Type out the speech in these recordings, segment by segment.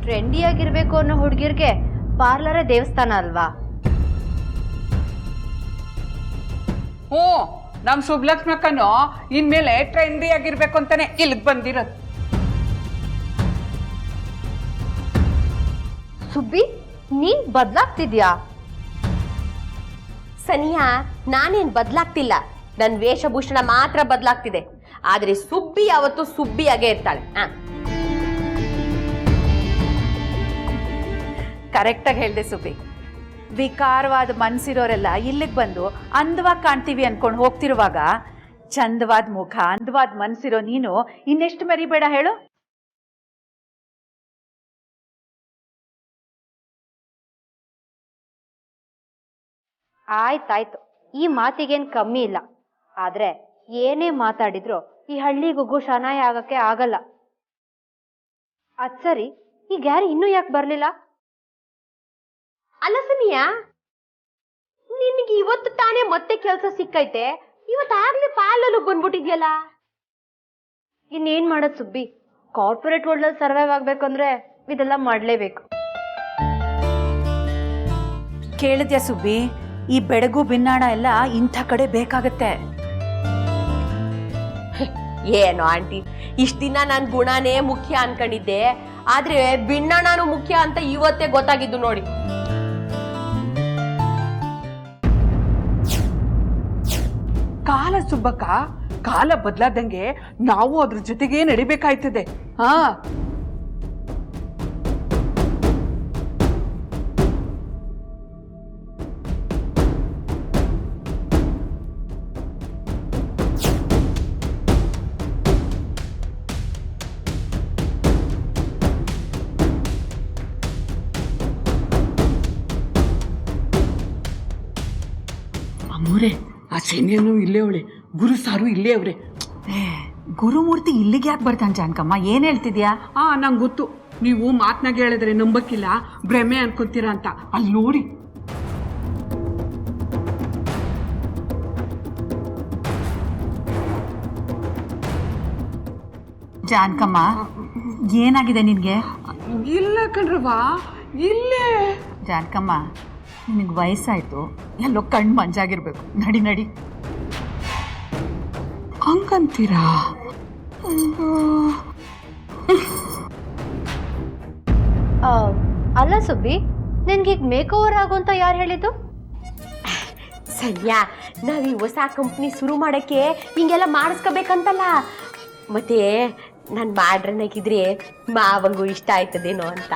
ಟ್ರೆಂಡಿಯಾಗಿರ್ಬೇಕು ಅನ್ನೋ ಹುಡುಗಿರ್ಗೆ ಪಾರ್ಲರೇ ದೇವಸ್ಥಾನ ಅಲ್ವಾ? ಹ್ಞೂ, ನಮ್ಮ ಶುಭಲಕ್ಷ್ಮಕ್ಕನು ಇನ್ಮೇಲೆ ಟ್ರೆಂಡಿ ಆಗಿರ್ಬೇಕು ಅಂತಾನೆ ಇಲ್ಲಿಗೆ ಬಂದಿರೋದು. ಸುಬ್ಬಿ, ನೀನ್ ಬದ್ಲಾಗ್ತಿದ್ಯಾ? ಸನಿಯಾ, ನಾನೇನ್ ಬದ್ಲಾಗ್ತಿಲ್ಲ, ನನ್ನ ವೇಷಭೂಷಣ ಮಾತ್ರ ಬದ್ಲಾಗ್ತಿದೆ. ಆದ್ರೆ ಸುಬ್ಬಿ ಯಾವತ್ತು ಸುಬ್ಬಿಯಾಗೆ ಇರ್ತಾಳೆ. ಕರೆಕ್ಟಾಗಿ ಹೇಳ್ದೆ ಸುಬ್ಬಿ. ವಿಕಾರವಾದ ಮನ್ಸಿರೋರೆಲ್ಲ ಇಲ್ಲಿಗೆ ಬಂದು ಅಂದವಾಗಿ ಕಾಣ್ತೀವಿ ಅನ್ಕೊಂಡು ಹೋಗ್ತಿರುವಾಗ ಚಂದವಾದ ಮುಖ, ಅಂದವಾದ ಮನ್ಸಿರೋ ನೀನು ಇನ್ನೆಷ್ಟು ಮರಿಬೇಡ ಹೇಳು. ಆಯ್ತಾಯ್ತು, ಈ ಮಾತಿಗೇನ್ ಕಮ್ಮಿ ಇಲ್ಲ. ಆದ್ರೆ ಏನೇ ಮಾತಾಡಿದ್ರು ಈ ಹಳ್ಳಿ ಗುಗ್ಗು ಶನಾಯ ಆಗಕ್ಕೆ ಆಗಲ್ಲ. ಅದ್ ಸರಿ, ಈ ಗ್ಯಾರಿ ಇನ್ನೂ ಯಾಕೆ ಬರ್ಲಿಲ್ಲ? ಅಲ್ಲ ಸನಿಯಾ, ನಿನ್ಗೆ ಇವತ್ತು ತಾನೇ ಮತ್ತೆ ಕೆಲಸ ಸಿಕ್ಕೈತೆ, ಇವತ್ತಾಗ್ಲೇ ಪಾಲಲ್ಲೂ ಬಂದ್ಬಿಟ್ಟಿದ್ಯಲ್ಲ. ಇನ್ನೇನ್ ಮಾಡೋದ್ ಸುಬ್ಬಿ, ಕಾರ್ಪೊರೇಟ್ ವರ್ಲ್ಡ್ ಸರ್ವೈವ್ ಆಗ್ಬೇಕಂದ್ರೆ ಇದೆಲ್ಲ ಮಾಡ್ಲೇಬೇಕು. ಕೇಳಿದ್ಯಾ ಸುಬ್ಬಿ, ಈ ಬೆಡಗು ಬಿನ್ನಾಣ ಎಲ್ಲ ಇಂಥ ಕಡೆ ಬೇಕಾಗತ್ತೆ. ಏನೋ ಆಂಟಿ, ಇಷ್ಟ ದಿನ ನನ್ ಗುಣನೇ ಮುಖ್ಯ ಅನ್ಕೊಂಡಿದ್ದೆ, ಆದ್ರೆ ಬಿಣ್ಣಣ್ಣನು ಮುಖ್ಯ ಅಂತ ಇವತ್ತೇ ಗೊತ್ತಾಗಿದ್ದು ನೋಡಿ. ಕಾಲ ಸುಬ್ಬಕ್ಕ, ಕಾಲ ಬದಲಾದಂಗೆ ನಾವು ಅದ್ರ ಜೊತೆಗೆ ನಡಿಬೇಕಾಯ್ತದೆ. ಹಾ, ಅಮ್ಮೋರೆ, ಆ ಶನಿಯನು ಇಲ್ಲೇ ಅವಳೆ, ಗುರು ಸಾರು ಇಲ್ಲೇ ಅವ್ರೆ. ಗುರುಮೂರ್ತಿ ಇಲ್ಲಿಗೆ ಯಾಕೆ ಬರ್ತಾನೆ ಜಾನಕಮ್ಮ? ಏನ್ ಹೇಳ್ತಿದ್ಯಾ? ನಂಗೆ ಗೊತ್ತು, ನೀವು ಮಾತನಾಗ ಹೇಳಿದ್ರೆ ನಂಬಕ್ಕಿಲ್ಲ, ಭ್ರಮೆ ಅನ್ಕೊಂತೀರಾ ಅಂತ. ಅಲ್ಲಿ ನೋಡಿ. ಜಾನಕಮ್ಮ, ಏನಾಗಿದೆ ನಿನ್ಗೆ? ಇಲ್ಲ ಕಣ್ರವಾ, ಇಲ್ಲೇ. ಜಾನಕಮ್ಮ, ನಿನಗೆ ವಯಸ್ಸಾಯ್ತು, ಎಲ್ಲೋ ಕಣ್ಣು ಮಂಜಾಗಿರ್ಬೇಕು. ನಡಿ ನಡಿ. ಹಂಗಂತೀರಾ? ಅಲ್ಲ ಸುಬ್ಬಿ, ನಿನ್ಗೀಗ ಮೇಕ್ ಓವರ್ ಆಗು ಅಂತ ಯಾರು ಹೇಳಿದ್ದು? ಸರಿಯಾ, ನಾವ್ ಈ ಹೊಸ ಕಂಪ್ನಿ ಶುರು ಮಾಡಕ್ಕೆ ಹಿಂಗೆಲ್ಲ ಮಾಡಿಸ್ಕೋಬೇಕಂತಲ್ಲ. ಮತ್ತೆ ನಾನು ಮಾಡ್ರನ್ನಾಗಿದ್ರೆ ಮಾವಂಗೂ ಇಷ್ಟ ಆಯ್ತದೇನೋ ಅಂತ.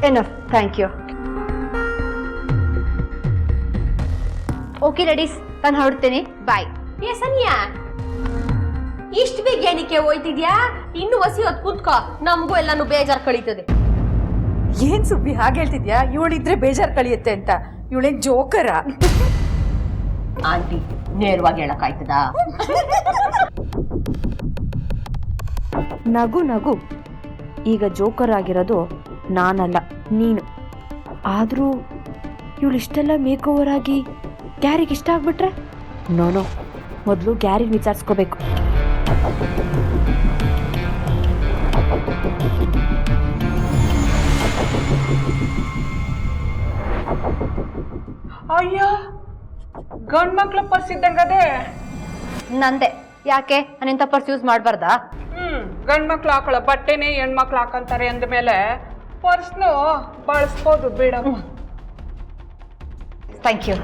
Enough, thank you. Okay ladies, ನಾನು ಹೊರಡ್ತೀನಿ, ಬಾಯ್. ಏ ಸನಿಯಾ, ಇಷ್ಟು ಬೇಗ ಏನಕ್ಕೆ ಹೋಯ್ತಿದ್ಯಾ? ಇನ್ನು ಹೊಸಿ ಹೊತ್ತು ಕೂತ್ಕೋ, ನಮಗೂ ಎಲ್ಲಾನು ಬೇಜಾರು ಕಳೀತದೆ. ಏನ್ ಸುಬ್ಬಿ ಹಾಗೆ ಹೇಳ್ತಿದ್ಯಾ? ಇವಳಿದ್ರೆ ಬೇಜಾರು ಕಳಿಯುತ್ತೆ ಅಂತ. ಇವಳೇನ್ ಜೋಕರ? ಆಂಟಿ, ನೇರವಾಗಿ ಹೇಳಕ್ಕಾಯ್ತದ? ನಗು ನಗು. ಈಗ ಜೋಕರ್ ಆಗಿರೋದು ನಾನಲ್ಲ, ನೀನು. ಆದರೂ ಇವಳು ಇಷ್ಟೆಲ್ಲ ಮೇಕ್ ಓವರ್ ಆಗಿ ಗ್ಯಾರಿಗೆ ಇಷ್ಟ ಆಗ್ಬಿಟ್ರೆ? ನೋನೋ, ಮೊದಲು ಗ್ಯಾರಿಗೆ ವಿಚಾರಿಸ್ಕೋಬೇಕು. ಅಯ್ಯ, ಗಂಡ್ ಮಕ್ಳ ಪರ್ಸ್ ಇದ್ದಂಗದೆ. ನಂದೆ, ಯಾಕೆ ನಾನಿಂಥ ಪರ್ಸ್ ಯೂಸ್ ಮಾಡಬಾರ್ದಾ? ಗಂಡ್ ಮಕ್ಳು ಹಾಕೊಳ್ಳೋ ಬಟ್ಟೆನೇ ಹೆಣ್ಮಕ್ಳು ಹಾಕೊಂತಾರೆ ಅಂದಮೇಲೆ ಪರ್ಸ್ನು ಬಳಸ್ಬೋದು ಬಿಡಮ್ಮ. Thank you.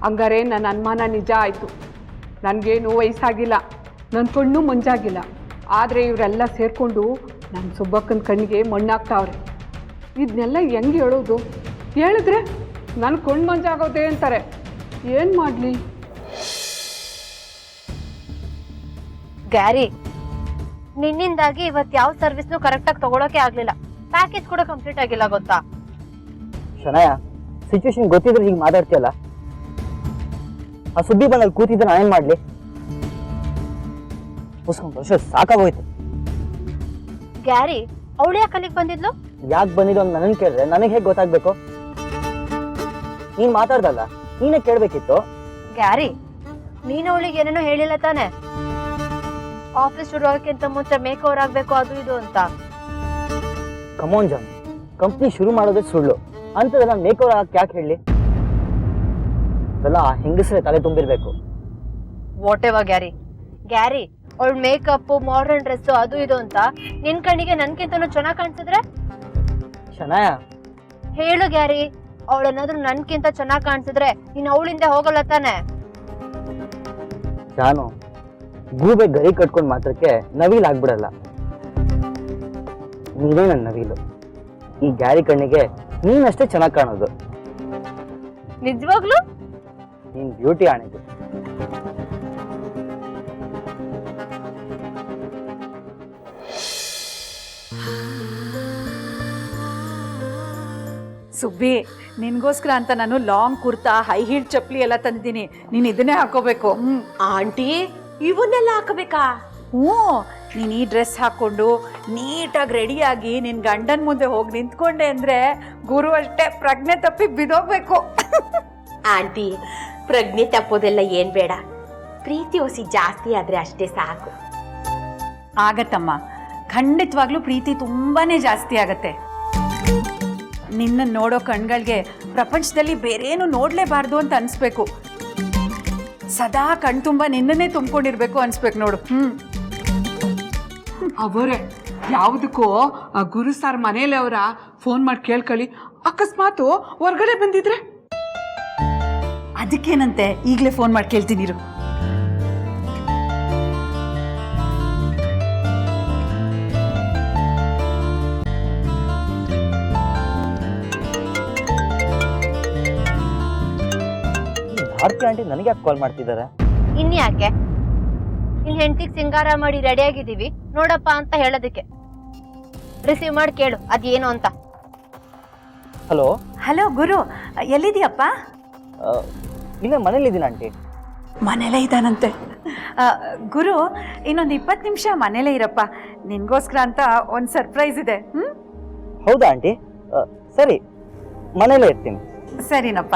ಹಂಗಾರೆ ನನ್ನ ಅನುಮಾನ ನಿಜ ಆಯಿತು. ನನಗೇನು ವಯಸ್ಸಾಗಿಲ್ಲ, ನನ್ನ ಕಣ್ಣು ಮಂಜಾಗಿಲ್ಲ. ಆದರೆ ಇವರೆಲ್ಲ ಸೇರಿಕೊಂಡು ನನ್ನ ಸುಬ್ಬಕ್ಕನ ಕಣ್ಣಿಗೆ ಮಣ್ಣಾಗ್ತಾವ್ರೆ. ಇದನ್ನೆಲ್ಲ ಹೆಂಗೆ ಹೇಳೋದು? ಹೇಳಿದ್ರೆ ನನ್ನ ಕಣ್ಣು ಮಂಜಾಗೋದೆ ಅಂತಾರೆ. ಏನು ಮಾಡಲಿ? ಗ್ಯಾರಿ, ನಿನ್ನಿಂದಾಗಿ ಇವತ್ತು ಯಾವ ಸರ್ವಿಸ್ನು ಕರೆಕ್ಟಾಗಿ ತಗೊಳಕ್ಕೆ ಆಗ್ಲಿಲ್ಲ. ಪ್ಯಾಕೇಜ್ ಕೂಡ ಕಂಪ್ಲೀಟ್ ಆಗಿಲ್ಲ ಗೊತ್ತಾ? ಶನಯ, ಸಿಚುವೇಶನ್ ಗೊತ್ತಿದ್ರೆ ಹೀಗೆ ಮಾತಾಡ್ತೀಯಲ್ಲ. ಆ ಸುದ್ದಿ ಬಂದಲ್ಲಿ ಕೂತಿದ್ರೆ ನಾನೇನ್ ಮಾಡ್ಲಿ? ವರ್ಷ ಸಾಕಾಗೋಯ್ತು. ಗ್ಯಾರಿ, ಅವಳು ಯಾಕೆ ಅಲ್ಲಿಗೆ ಬಂದಿದ್ಲು? ಯಾಕೆ ಬಂದಿದ್ದು ಅಂತ ನನನ್ ಕೇಳಿದ್ರೆ ನನಗೆ ಹೇಗೆ ಗೊತ್ತಾಗ್ಬೇಕು? ನೀನ್ ಮಾತಾಡ್ದಲ್ಲ, ನೀನೇ ಕೇಳ್ಬೇಕಿತ್ತು. ಗ್ಯಾರಿ, ನೀನು ಅವಳಿಗೆ ಏನೇನೋ ಹೇಳಿಲ್ಲ ತಾನೆ? ಆಫೀಸ್ ಶುರು ಆಗೋಕ್ಕಿಂತ ಮುಂಚೆ ಮೇಕ್ ಓವರ್ ಆಗ್ಬೇಕು ಅದು ಇದು ಅಂತ. ಕಮೋನ್ ಜಾನ್, ಕಂಪ್ನಿ ಶುರು ಮಾಡೋದೇ ಸುಳ್ಳು ಅಂತದೆಲ್ಲ ಮೇಕ್ ಓವರ್ ಆಗಕ್ಕೆ ಯಾಕೆ ಹೇಳಿ? ಅದೆಲ್ಲ ಆ ಹೆಂಗಸರೇ ತಲೆ ತುಂಬಿರ್ಬೇಕು. Whatever Gary. ಗ್ಯಾರಿ, ಅವಳ ಮೇಕಪ್, ಮಾಡರ್ನ್ ಡ್ರೆಸ್ ಅದು ಇದು ಅಂತ ನಿನ್ ಕಣ್ಣಿಗೆ ನನ್ಕಿಂತನೂ ಚೆನ್ನಾಗಿ ಕಾಣಿಸಿದ್ರೆ? ಶನಾಯ, ಹೇಳು ಗ್ಯಾರಿ, ಅವಳೇನಾದ್ರೂ ನನ್ಕಿಂತ ಚೆನ್ನಾಗಿ ಕಾಣಿಸಿದ್ರೆ ನೀನ್ ಅವಳಿಂದ ಹೋಗಲ್ಲ ತಾನೆ? ಜಾನು, ಗೂಬೆ ಗರಿ ಕಟ್ಕೊಂಡ್ ಮಾತ್ರಕ್ಕೆ ನವಿಲ್ ಆಗ್ಬಿಡಲ್ಲ. ನೀನೇ ನನ್ನ ನವಿಲು. ಈ ಗ್ಯಾರಿ ಕಣ್ಣಿಗೆ ನೀನಷ್ಟೇ ಚೆನ್ನಾಗಿ ಕಾಣೋದು. ನಿಜವಾಗ್ಲು? ನೀನ್ ಬ್ಯೂಟಿ ಆಣಿದು. ಸುಬ್ಬಿ, ನಿನ್ಗೋಸ್ಕರ ಅಂತ ನಾನು ಲಾಂಗ್ ಕುರ್ತಾ, ಹೈ ಹೀಲ್ ಚಪ್ಪಲಿ ಎಲ್ಲ ತಂದಿದ್ದೀನಿ. ನೀನು ಇದನ್ನೇ ಹಾಕೋಬೇಕು. ಆಂಟಿ, ಇವನ್ನೆಲ್ಲ ಹಾಕಬೇಕಾ? ಹ್ಞೂ, ನೀನು ಈ ಡ್ರೆಸ್ ಹಾಕ್ಕೊಂಡು ನೀಟಾಗಿ ರೆಡಿಯಾಗಿ ನಿನ್ನ ಗಂಡನ ಮುಂದೆ ಹೋಗಿ ನಿಂತ್ಕೊಂಡೆ ಅಂದರೆ ಗುರು ಅಷ್ಟೇ ಪ್ರಜ್ಞೆ ತಪ್ಪಿ ಬಿದೋಗ್ಬೇಕು. ಆಂಟಿ, ಪ್ರಜ್ಞೆ ತಪ್ಪೋದೆಲ್ಲ ಏನ್ ಬೇಡ, ಪ್ರೀತಿ ಹೊಸಿ ಜಾಸ್ತಿ ಆದ್ರೆ ಅಷ್ಟೇ ಸಾಕು. ಆಗತ್ತಮ್ಮ, ಖಂಡಿತವಾಗ್ಲೂ ಪ್ರೀತಿ ತುಂಬಾನೇ ಜಾಸ್ತಿ ಆಗತ್ತೆ. ನಿನ್ನ ನೋಡೋ ಕಣ್ಗಳಿಗೆ ಪ್ರಪಂಚದಲ್ಲಿ ಬೇರೇನು ನೋಡ್ಲೇಬಾರ್ದು ಅಂತ ಅನ್ಸ್ಬೇಕು. ಸದಾ ಕಣ್ತುಂಬ ನಿನ್ನನ್ನೇ ತುಂಬಿಕೊಂಡಿರ್ಬೇಕು ಅನ್ಸ್ಬೇಕು ನೋಡು. ಅವರೇ ಯಾವುದಕ್ಕೋ ಗುರು ಸಾರ್ ಮನೇಲಿ ಅವರ ಫೋನ್ ಮಾಡಿ ಕೇಳ್ಕೊಳ್ಳಿ. ಅಕಸ್ಮಾತ್ ಹೊರ್ಗಡೆ ಬಂದಿದ್ರೆ ಅದಕ್ಕೇನಂತೆ, ಈಗಲೇ ಫೋನ್ ಮಾಡಿ ಕೇಳ್ತೀನಿ ಇರು. ಭಾರತಿ ಆಂಟಿ ನನಗೆ ಯಾಕೆ ಕಾಲ್ ಮಾಡ್ತಿದ್ದಾರೆ? ಇನ್ಯಾಕೆ? ನಿನ್ ಹೆಂಡತಿಗೆ ಸಿಂಗಾರ ಮಾಡಿ ರೆಡಿ ಆಗಿದ್ದೀವಿ ನೋಡಪ್ಪ ಅಂತ ಹೇಳೋದಕ್ಕೆ. ರಿಸೀವ್ ಮಾಡಿ ಕೇಳು ಅದೇನು ಅಂತ. ಹಲೋ. ಹಲೋ ಗುರು, ಎಲ್ಲಿದೀಯಪ್ಪ? ಇಲ್ಲೇ ಮನೇಲಿದ್ದೀನಿ ಆಂಟಿ. ಮನೇಲೇ ಇದ್ದಾನಂತೆ. ಗುರು, ಇನ್ನೊಂದು 20 ನಿಮಿಷ ಮನೇಲೇ ಇರಪ್ಪ. ನಿನ್ಗೋಸ್ಕರ ಅಂತ ಒಂದು ಸರ್ಪ್ರೈಸ್ ಇದೆ. ಹೌದಾ ಆಂಟಿ? ಸರಿ, ಮನೇಲೇ ಇರ್ತೀನಿ. ಸರಿನಪ್ಪ.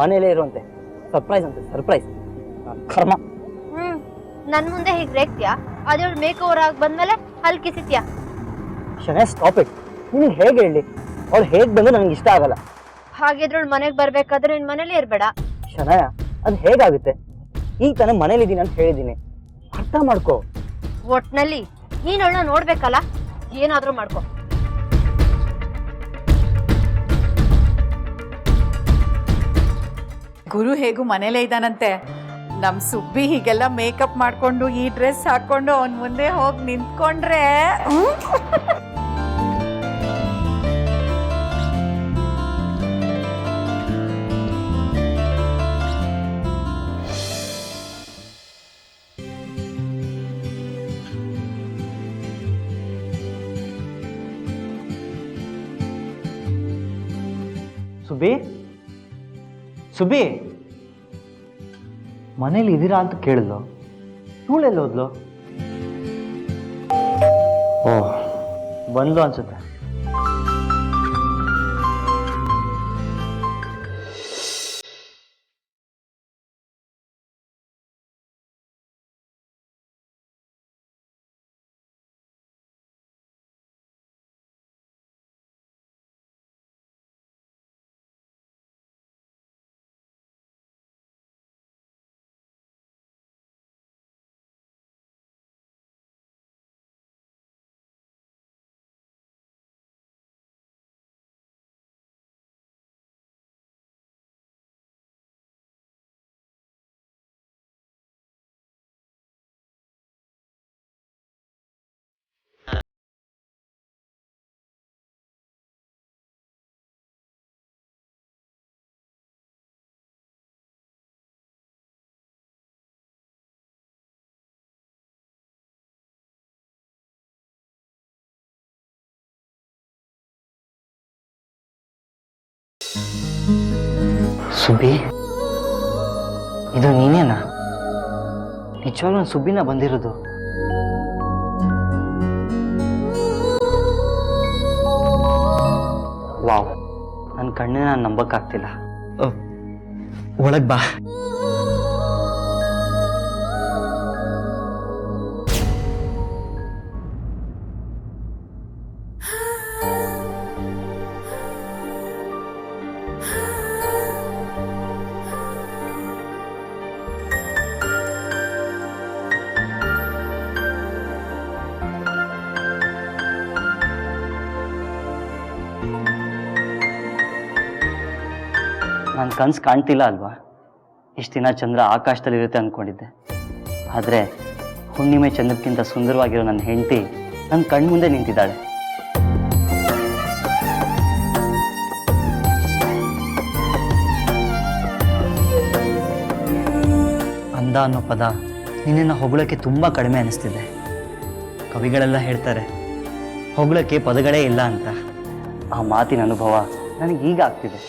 ಮನೇಲೇ ಇರುವಂತೆ ಸರ್ಪ್ರೈಸ್ ಅಂತ ಸರ್ಪ್ರೈಸ್ ಕರ್ಮ. ನನ್ ಮುಂದೆ ಹೀಗೆ ರೇಗ್ತೀಯಾ? ಅದೇಳು ಮೇಕ್ ಓವರ್ ಆಗಿ ಬಂದ್ಮೇಲೆ ಅಲ್ಲಿ ಕಿಸಿತ್ಯಾ? ಶನೇ, ಸ್ಟಾಪ್ ಇಟ್. ನಿನಗೆ ಹೇಗೆ ಹೇಳಿ? ಅವ್ಳು ಹೇಗೆ ಬಂದು ನನಗೆ ಇಷ್ಟ ಆಗಲ್ಲ. ಹಾಗಿದ್ರಳು ಮನೆಗೆ ಬರ್ಬೇಕಾದ್ರೆ ನಿನ್ ಮನೇಲಿ ಇರ್ಬೇಡ. ಶನಯ, ಅದು ಹೇಗಾಗುತ್ತೆ? ಈಗ ತಾನೇ ಮನೇಲಿದ್ದೀನಿ ಅಂತ ಹೇಳಿದ್ದೀನಿ, ಅರ್ಥ ಮಾಡ್ಕೋ. ಒಟ್ನಲ್ಲಿ ನೀನ್ ಅವಳನ್ನ ನೋಡ್ಬೇಕಲ್ಲ, ಏನಾದ್ರೂ ಮಾಡ್ಕೊ. ಗುರು ಹೇಗೂ ಮನೇಲೇ ಇದ್ದಾನಂತೆ. ನಮ್ಮ ಸುಬ್ಬಿ ಹೀಗೆಲ್ಲ ಮೇಕಪ್ ಮಾಡ್ಕೊಂಡು ಈ ಡ್ರೆಸ್ ಹಾಕೊಂಡು ಅವನ ಮುಂದೆ ಹೋಗಿ ನಿಂತ್ಕೊಂಡ್ರೆ ಸುಬ್ಬಿ, ಸುಬ್ಬಿ, ಮನೇಲಿ ಇದ್ದೀರಾ ಅಂತ ಕೇಳಿದ್ಲು. ಇವಳೆಲ್ಲ ಹೋದ್ಲು? ಓಹ್, ಬಂದ್ಲು ಅನ್ಸುತ್ತೆ. ಸುಬ್ಬಿ, ಇದು ನೀನೇನಾ? ನಿಜವಾಗ್ಲೂ ನಾನು ಸುಬ್ಬಿನ ಬಂದಿರೋದು? ವಾವ್, ನನ್ನ ಕಣ್ಣೇ ನಾನು ನಂಬಕ್ಕಾಗ್ತಿಲ್ಲ. ಒಳಗ್ ಬಾ. ನನ್ನ ಕನ್ಸು ಕಾಣ್ತಿಲ್ಲ ಅಲ್ವಾ? ಇಷ್ಟು ದಿನ ಚಂದ್ರ ಆಕಾಶದಲ್ಲಿರುತ್ತೆ ಅಂದ್ಕೊಂಡಿದ್ದೆ. ಆದರೆ ಹುಣ್ಣಿಮೆ ಚಂದ್ರಕ್ಕಿಂತ ಸುಂದರವಾಗಿರೋ ನನ್ನ ಹೆಂಡತಿ ನನ್ನ ಕಣ್ಮುಂದೆ ನಿಂತಿದ್ದಾಳೆ. ಅಂದ ಅನ್ನೋ ಪದ ನಿನ್ನನ್ನು ಹೊಗಳಕ್ಕೆ ತುಂಬ ಕಡಿಮೆ ಅನಿಸ್ತಿದೆ. ಕವಿಗಳೆಲ್ಲ ಹೇಳ್ತಾರೆ ಹೊಗಳಕ್ಕೆ ಪದಗಳೇ ಇಲ್ಲ ಅಂತ. ಆ ಮಾತಿನ ಅನುಭವ ನನಗೆ ಈಗ ಆಗ್ತಿದೆ.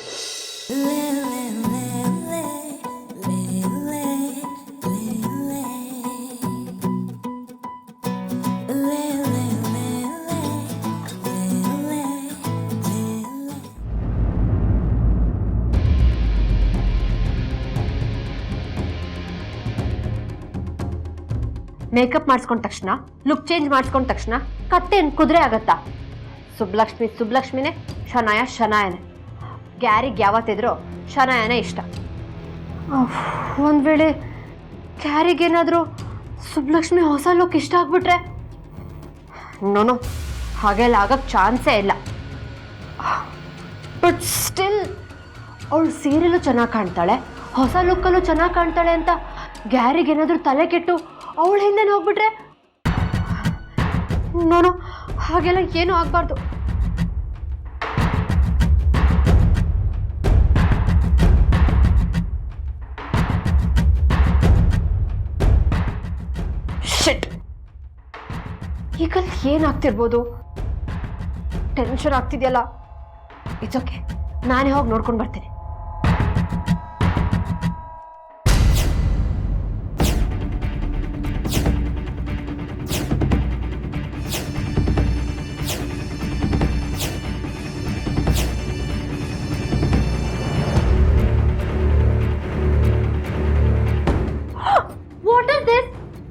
ಮೇಕಪ್ ಮಾಡಿಸ್ಕೊಂಡ ತಕ್ಷಣ, ಲುಕ್ ಚೇಂಜ್ ಮಾಡಿಸ್ಕೊಂಡ ತಕ್ಷಣ ಕತ್ತೇನು ಕುದುರೆ ಆಗತ್ತಾ? ಸುಬ್ಲಕ್ಷ್ಮಿ ಸುಬ್ಲಕ್ಷ್ಮಿನೇ, ಶನಾಯ ಶನಾಯನೇ. ಗ್ಯಾರಿಗೆ ಯಾವತ್ತಿದ್ರೂ ಶನಾಯನೇ ಇಷ್ಟ. ಒಂದು ವೇಳೆ ಕ್ಯಾರಿಗೇನಾದರೂ ಸುಬ್ಲಕ್ಷ್ಮಿ ಹೊಸ ಲುಕ್ ಇಷ್ಟ ಆಗ್ಬಿಟ್ರೆ? ನೋನು, ಹಾಗೆಲ್ಲ ಆಗಕ್ಕೆ ಚಾನ್ಸೇ ಇಲ್ಲ. ಬಟ್ ಸ್ಟಿಲ್ ಅವಳು ಸೀರೆಯಲ್ಲೂ ಚೆನ್ನಾಗಿ ಕಾಣ್ತಾಳೆ, ಹೊಸ ಲುಕ್ಕಲ್ಲೂ ಚೆನ್ನಾಗಿ ಕಾಣ್ತಾಳೆ ಅಂತ ಗ್ಯಾರಿಗೇನಾದರೂ ತಲೆ ಕೆಟ್ಟು ಅವಳ ಹಿಂದೆ ಹೋಗ್ಬಿಟ್ರೆ? ನೋನು, ಹಾಗೆಲ್ಲ ಏನೂ ಆಗಬಾರ್ದು. ಶಿಟ್, ಈಗ ಏನಾಗ್ತಿರ್ಬೋದು? ಟೆನ್ಷನ್ ಆಗ್ತಿದೆಯಲ್ಲ. ಇಟ್ಸ್ ಓಕೆ, ನಾನೇ ಹೋಗಿ ನೋಡ್ಕೊಂಡು ಬರ್ತೀನಿ.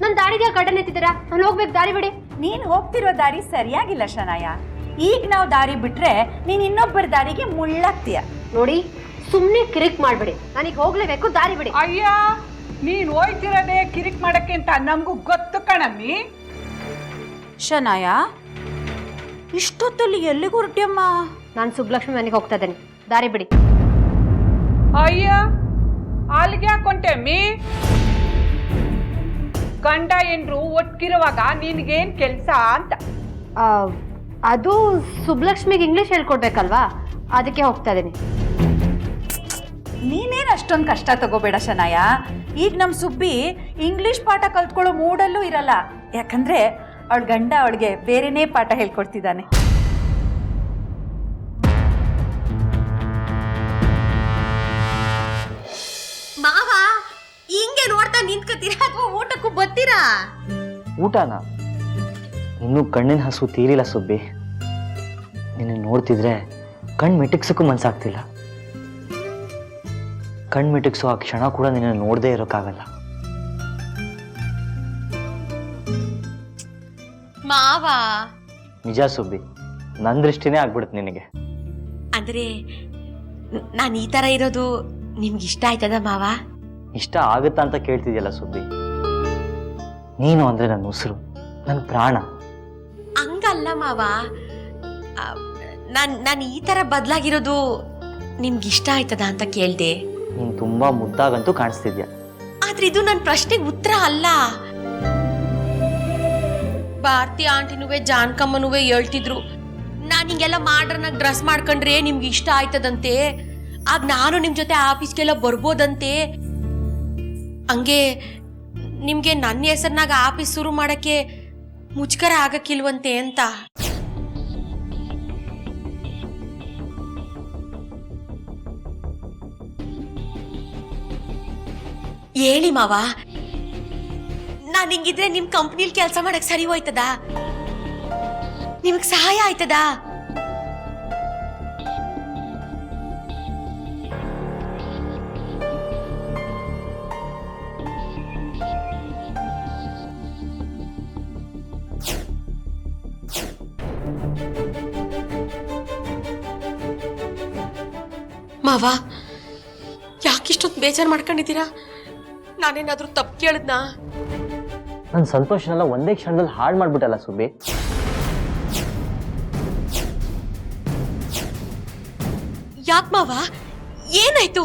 ನನ್ನ ದಾರಿಗೆ ಗಡ್ಡ ನಿಂತಿದ್ದೀರಾ? ನಾನು ಹೋಗ್ಬೇಕು, ದಾರಿ ಬಿಡಿ. ನೀನು ಹೋಗ್ತಿರೋ ದಾರಿ ಸರಿಯಾಗಿಲ್ಲ ಶನಾಯ. ಈಗ ನಾವು ದಾರಿ ಬಿಟ್ರೆ ನೀನು ಇನ್ನೊಬ್ಬರ ದಾರಿಗೆ ಮುಳ್ಳಾಗ್ತೀಯ. ನೋಡಿ, ಸುಮ್ಮನೆ ಕಿರಿಕ್ ಮಾಡ್ಬೇಡಿ. ನನಗೆ ಹೋಗ್ಲೇಬೇಕು, ದಾರಿ ಬಿಡಿ. ಅಯ್ಯ, ನೀನ್ ಹೋಯ್ತಿರೋದೇ ಕಿರಿಕ್ ಮಾಡಕ್ಕೆ ಅಂತ ನಮಗೂ ಗೊತ್ತು ಕಣಮ್ಮಿ. ಶನಾಯ, ಇಷ್ಟೊತ್ತಲ್ಲಿ ಎಲ್ಲಿಗೆ ಹೊರಟ್ಯಮ್ಮ? ನಾನು ಸುಬ್ಲಕ್ಷ್ಮಿ ಮನೆಗೆ ಹೋಗ್ತಾ ಇದ್ದೇನೆ, ದಾರಿ ಬಿಡಿ. ಅಯ್ಯ, ಅಲ್ಲಿಗೆ ಯಾಕೊಂಟೆಮ್ಮಿ? ಗಂಡ ಏನ್ರು ಒಟ್ಗಿರುವಾಗ ನಿನ್ಗೇನ್ ಕೆಲ್ಸ ಅಂತ? ಅದು ಸುಬ್ಲಕ್ಷ್ಮಿಗೆ ಇಂಗ್ಲಿಷ್ ಹೇಳ್ಕೊಡ್ಬೇಕಲ್ವಾ, ಅದಕ್ಕೆ ಹೋಗ್ತಾ ಇದ್ದೀನಿ. ನೀನೇನು ಅಷ್ಟೊಂದು ಕಷ್ಟ ತಗೋಬೇಡ ಶನಾಯ. ಈಗ ನಮ್ಮ ಸುಬ್ಬಿ ಇಂಗ್ಲಿಷ್ ಪಾಠ ಕಲ್ತ್ಕೊಳ್ಳೋ ಮೂಡಲ್ಲೂ ಇರಲ್ಲ. ಯಾಕಂದ್ರೆ ಅವಳ ಗಂಡ ಅವಳಿಗೆ ಬೇರೆನೇ ಪಾಠ ಹೇಳ್ಕೊಡ್ತಿದ್ದಾನೆ. ಮಾವ, ಹಿಂಗೆ ನೋಡ್ತಾ ನಿಂತ್ಕತ್ತೀರಾ ಅಥವಾ ಊಟಕ್ಕೂ ಬರ್ತೀರಾ? ಊಟನಾ? ಇನ್ನೂ ಕಣ್ಣಿನ ಹಸು ತೀರಿಲ್ಲ ಸುಬ್ಬಿ. ನಿನ್ನ ನೋಡ್ತಿದ್ರೆ ಕಣ್ ಮಿಟಕ್ಸಕ್ಕೂ ಮನ್ಸಾಗ್ತಿಲ್ಲ. ಕಣ್ ಮಿಟಕ್ಸೋ ಆ ಕ್ಷಣ ಕೂಡ ನಿನ್ನ ನೋಡದೇ ಇರೋಕ್ಕಾಗಲ್ಲ. ಮಾವ, ನಿಜ ಸುಬ್ಬಿ, ನನ್ನ ದೃಷ್ಟಿನೇ ಆಗ್ಬಿಡುತ್ತೆ ನಿನಗೆ. ಅಂದ್ರೆ ನಾನು ಈ ತರ ಇರೋದು ನಿಮ್ಗೆ ಇಷ್ಟ ಆಯ್ತದ ಮಾವ? ಇಷ್ಟ ಆಗುತ್ತಾ ಅಂತ ಕೇಳ್ತಿದ್ಯಲ್ಲ ಸುಬ್ಬಿ. ನೀನು ಅಂದ್ರೆ ನನ್ನ ಉಸಿರು, ನನ್ನ ಪ್ರಾಣ. ಹಂಗಲ್ಲ ಮಾವ, ನಾನು ಈ ತರ ಬದಲಾಗಿರೋದು ನಿಮ್ಗೆ ಇಷ್ಟ ಆಯ್ತದ ಅಂತ ಕೇಳ್ದೆ. ನೀನು ತುಂಬಾ ಮುದ್ದಾಗಂತೂ ಕಾಣಿಸ್ತಿದ್ಯಾ. ಆದ್ರೆ ಇದು ನನ್ನ ಪ್ರಶ್ನೆಗೆ ಉತ್ತರ ಅಲ್ಲ. ಭಾರತಿ ಆಂಟಿನುವೆ ಜಾನ್ಕಮ್ಮನುವೆ ಹೇಳ್ತಿದ್ರು, ನಾನು ಹಿಂಗೆಲ್ಲ ಮಾಡ್ರನಾಗ ಡ್ರೆಸ್ ಮಾಡ್ಕೊಂಡ್ರೆ ನಿಮ್ಗೆ ಇಷ್ಟ ಆಯ್ತದಂತೆ, ಆಗ ನಾನು ನಿಮ್ ಜೊತೆ ಆಫೀಸ್ಗೆಲ್ಲ ಬರ್ಬೋದಂತೆ. ಹಂಗೆ ನಿಮ್ಗೆ ನನ್ನ ಹೆಸರಿನಾಗ ಆಫೀಸ್ ಶುರು ಮಾಡಕ್ಕೆ ಮುಚ್ಕರ ಆಗಕ್ಕಿಲ್ವಂತೆ ಅಂತ. ಹೇಳಿ ಮಾವ, ನಾನು ಹಿಂಗಿದ್ರೆ ನಿಮ್ ಕಂಪ್ನಿಲಿ ಕೆಲಸ ಮಾಡಕ್ ಸರಿ ಹೋಯ್ತದ? ನಿಮಗ್ ಸಹಾಯ ಆಯ್ತದ? ಮಾವ, ಯಾಕಿಷ್ಟೊಂದು ಬೇಜಾರು ಮಾಡ್ಕೊಂಡಿದ್ದೀರಾ? ನಾನೇನಾದ್ರೂ ತಪ್ಪು ಕೇಳಿದ್ನಾ? ನನ್ನ ಸಂತೋಷನೆಲ್ಲ ಒಂದೇ ಕ್ಷಣದಲ್ಲಿ ಹಾಳು ಮಾಡ್ಬಿಟ್ಟಲ್ಲ ಸುಬ್ಬಿ. ಯಾಕೆ ಮಾವ, ಏನಾಯ್ತು?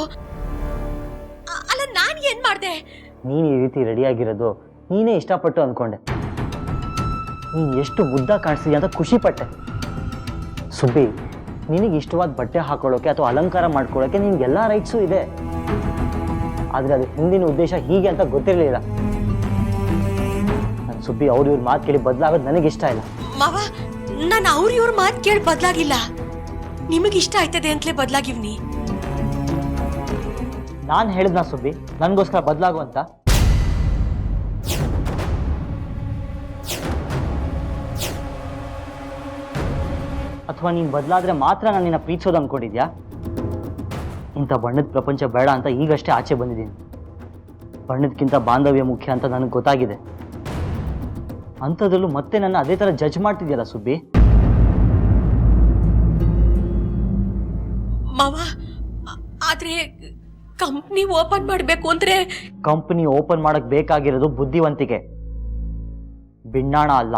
ಅಲ್ಲ, ನಾನು ಏನ್ ಮಾಡ್ದೆ? ನೀನು ಈ ರೀತಿ ರೆಡಿಯಾಗಿರೋದು ನೀನೇ ಇಷ್ಟಪಟ್ಟು ಅಂದ್ಕೊಂಡೆ. ನೀನು ಎಷ್ಟು ಮುದ್ದ ಕಾಣಿಸ್ತೀಯ ಅಂತ ಖುಷಿ ಪಟ್ಟೆ. ಸುಬ್ಬಿ, ನಿನಗೆ ಇಷ್ಟವಾದ ಬಟ್ಟೆ ಹಾಕೊಳ್ಳೋಕೆ ಅಥವಾ ಅಲಂಕಾರ ಮಾಡ್ಕೊಳ್ಳೋಕೆ ನಿನ್ಗೆಲ್ಲ ರೈಟ್ಸು ಇದೆ. ಆದರೆ ಅದು ಹಿಂದಿನ ಉದ್ದೇಶ ಹೀಗೆ ಅಂತ ಗೊತ್ತಿರಲಿಲ್ಲ. ನನ್ನ ಸುಬ್ಬಿ ಅವ್ರ ಇವ್ರ ಮಾತು ಕೇಳಿ ಬದಲಾಗೋದು ನನಗಿಷ್ಟ ಇಲ್ಲ. ಮಾವ, ನಾನು ಇವ್ರ ಮಾತು ಕೇಳಿ ಬದಲಾಗಿಲ್ಲ. ನಿಮಗಿಷ್ಟ ಆಯ್ತದೆ ಅಂತಲೇ ಬದಲಾಗಿವ್ನಿ. ನಾನು ಹೇಳಿದ್ನ ಸುಬ್ಬಿ ನನಗೋಸ್ಕರ ಬದಲಾಗು ಅಂತ? ಅಥವಾ ನೀನು ಬದಲಾದ್ರೆ ಮಾತ್ರ ನಾನು ನಿನ್ನ ಪ್ರೀತಿಸೋದು ಅಂದ್ಕೊಂಡಿದ್ಯಾ? ಇಂಥ ಬಣ್ಣದ ಪ್ರಪಂಚ ಬೇಡ ಅಂತ ಈಗಷ್ಟೇ ಆಚೆ ಬಂದಿದ್ದೀನಿ. ಬಣ್ಣದಕ್ಕಿಂತ ಬಾಂಧವ್ಯ ಮುಖ್ಯ ಅಂತ ನನಗೆ ಗೊತ್ತಾಗಿದೆ. ಅಂಥದ್ರಲ್ಲೂ ಮತ್ತೆ ನನ್ನ ಅದೇ ಥರ ಜಡ್ಜ್ ಮಾಡ್ತಿದ್ಯಲ್ಲ ಸುಬ್ಬಿ. ಮಾವ, ಆದ್ರೆ ಕಂಪ್ನಿ ಓಪನ್ ಮಾಡಬೇಕು ಅಂದ್ರೆ ಕಂಪನಿ ಓಪನ್ ಮಾಡಕ್ ಬೇಕಾಗಿರೋದು ಬುದ್ಧಿವಂತಿಕೆ, ಬಿಣ್ಣಾಣ ಅಲ್ಲ.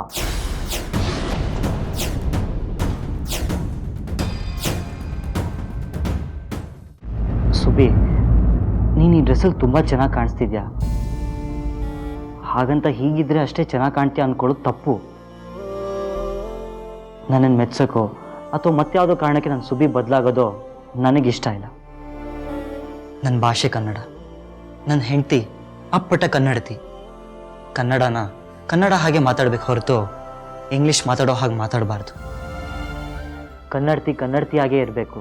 ಸುಬ್ಬಿ, ನೀನು ಈ ಡ್ರೆಸ್ಸಲ್ಲಿ ತುಂಬ ಚೆನ್ನಾಗಿ ಕಾಣಿಸ್ತಿದ್ಯಾ. ಹಾಗಂತ ಹೀಗಿದ್ರೆ ಅಷ್ಟೇ ಚೆನ್ನಾಗಿ ಕಾಣ್ತೀಯ ಅಂದ್ಕೊಳ್ಳೋದು ತಪ್ಪು. ನನ್ನನ್ನು ಮೆಚ್ಚೋಕೋ ಅಥವಾ ಮತ್ತಾವುದೋ ಕಾರಣಕ್ಕೆ ನನ್ನ ಸುಬ್ಬಿ ಬದಲಾಗೋದು ನನಗಿಷ್ಟ ಇಲ್ಲ. ನನ್ನ ಭಾಷೆ ಕನ್ನಡ, ನನ್ನ ಹೆಂಡತಿ ಅಪ್ಪಟ ಕನ್ನಡತಿ. ಕನ್ನಡನ ಕನ್ನಡ ಹಾಗೆ ಮಾತಾಡ್ಬೇಕು ಹೊರತು ಇಂಗ್ಲೀಷ್ ಮಾತಾಡೋ ಹಾಗೆ ಮಾತಾಡಬಾರ್ದು. ಕನ್ನಡತಿಯಾಗೇ ಇರಬೇಕು,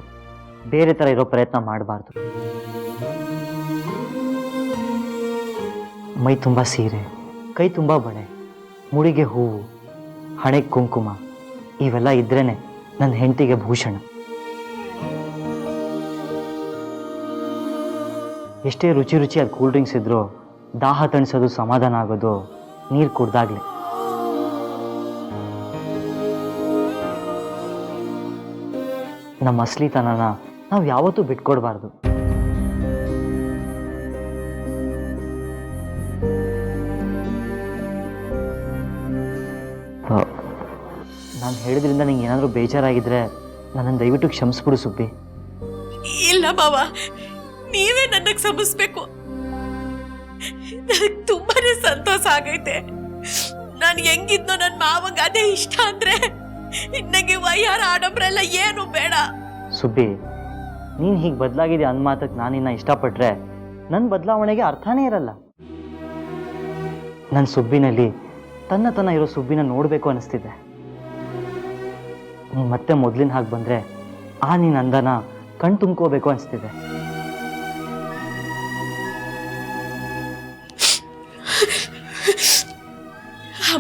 ಬೇರೆ ಥರ ಇರೋ ಪ್ರಯತ್ನ ಮಾಡಬಾರ್ದು. ಮೈ ತುಂಬ ಸೀರೆ, ಕೈ ತುಂಬ ಬಳೆ, ಮುಡಿಗೆ ಹೂವು, ಹಣೆಗೆ ಕುಂಕುಮ, ಇವೆಲ್ಲ ಇದ್ರೇ ನನ್ನ ಹೆಂಡತಿಗೆ ಭೂಷಣ. ಎಷ್ಟೇ ರುಚಿಯಾದ ಕೂಲ್ ಡ್ರಿಂಕ್ಸ್ ಇದ್ರೂ ದಾಹ ತಣಿಸೋದು, ಸಮಾಧಾನ ಆಗೋದು ನೀರು ಕುಡ್ದಾಗ್ಲೇ. ನಮ್ಮ ಅಸಲಿತನನ ನಾವು ಯಾವತ್ತೂ ಬಿಟ್ಕೊಡ್ಬಾರ್ದು. ನಾನು ಹೇಳಿದ್ರಿಂದ ನಿಂಗೆ ಏನಾದರೂ ಬೇಜಾರಾಗಿದ್ರೆ ನನ್ನನ್ನು ದಯವಿಟ್ಟು ಕ್ಷಮಿಸ್ಬಿಡು ಸುಬ್ಬಿ. ಇಲ್ಲ ಮಾವ, ನೀವೇ ನನಗೆ ಕ್ಷಮಿಸ್ಬೇಕು. ನನಗೆ ತುಂಬಾನೇ ಸಂತೋಷ ಆಗೈತೆ. ನಾನು ಹೆಂಗಿದ್ನೋ ನನ್ನ ಮಾವಂಗ ಅದೇ ಇಷ್ಟ ಅಂದ್ರೆ ನನಗೆ ವಯ್ಯಾರ ಆಡಂಬ್ರೆಲ್ಲ ಏನು ಬೇಡ. ಸುಬ್ಬಿ, ನೀನು ಹೀಗೆ ಬದಲಾಗಿದೆ ಅಂದ ಮಾತಕ್ಕೆ ನಾನಿನ್ನ ಇಷ್ಟಪಟ್ರೆ ನನ್ನ ಬದಲಾವಣೆಗೆ ಅರ್ಥನೇ ಇರಲ್ಲ. ನನ್ನ ಸುಬ್ಬಿನಲ್ಲಿ ತನ್ನ ಇರೋ ಸುಬ್ಬಿನ ನೋಡಬೇಕು ಅನ್ನಿಸ್ತಿದೆ. ನೀನು ಮತ್ತೆ ಮೊದಲಿನ ಹಾಗೆ ಬಂದರೆ ಆ ನೀನು ಅಂದನ ಕಣ್ ತುಂಬ್ಕೋಬೇಕು ಅನಿಸ್ತಿದೆ.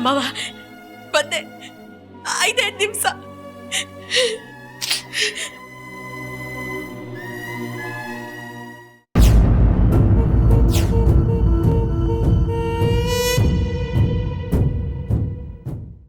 ಮಾವ, ಬಂದೆ. 5 ನಿಮಿಷ.